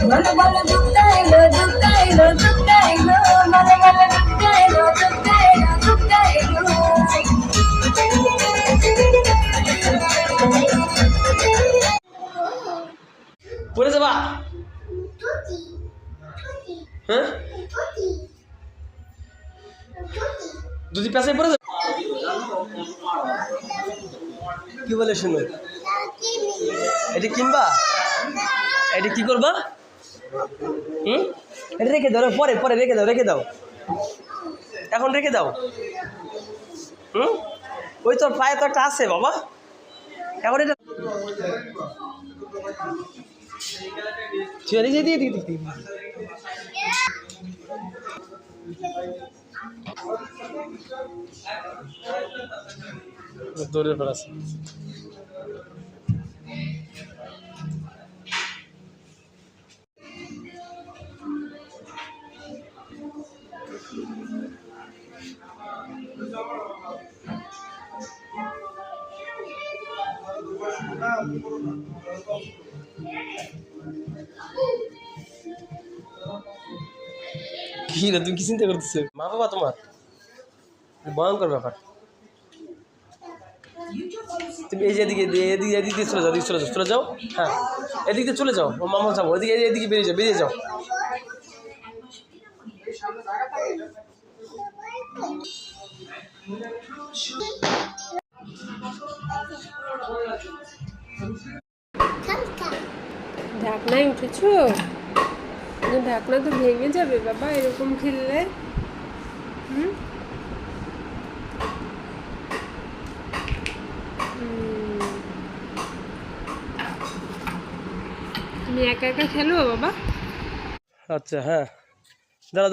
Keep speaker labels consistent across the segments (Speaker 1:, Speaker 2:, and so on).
Speaker 1: বলো বলো দুঃখাইলো দুঃখাইলো দুঃখাইলো বলো বলো দুঃখাইলো দুঃখাইলো দুঃখাইলো
Speaker 2: পড়ে যাবা হ্যাঁ দুধি পেছায় পড়ে যাবে কি বলে শুনো এটা কিনবা এটা কি করবা এটা রেখে দাও পরে পরে রেখে দাও এখন রেখে দাও ওই তোর পায়ে তো একটা আছে বাবা এখন এটা দৌড়ে বেড়াচ্ছে কি না তুমি কি চিন্তা করতেছো মা বাবা তোমার ভয়ঙ্কর ব্যাপার তুমি এই যে এদিকে এদিকে চলে যাও হ্যাঁ এদিকে চলে যাও ও মামা যাবো এদিকে বেরিয়ে যাও
Speaker 3: ঢাকনায় উঠেছো ঢাকনা তো ভেঙে যাবে বাবা এরকম খেললে তুমি একা একা খেলো বাবা
Speaker 2: আচ্ছা হ্যাঁ দাঁড়া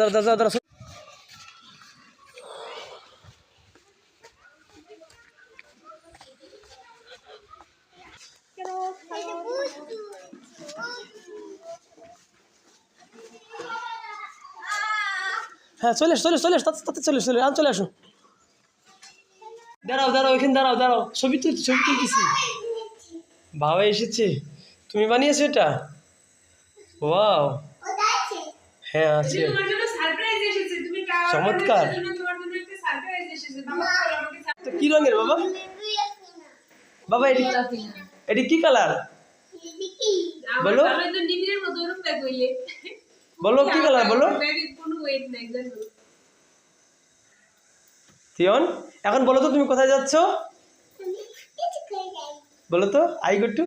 Speaker 2: হ্যাঁ চলে তাতে চলে আসো দাঁড়াও এখানে দাঁড়াও ছবি তুলতেছি বাবা এসেছে তুমি বানিয়েছো এটা ওয়াও হ্যাঁ আছে চমৎকার কি রঙের বাবা এটি কি কালার বলো কি কালার বলো তিয়ন এখন বলো তো তুমি কোথায় যাচ্ছ বলো তো আই গো টু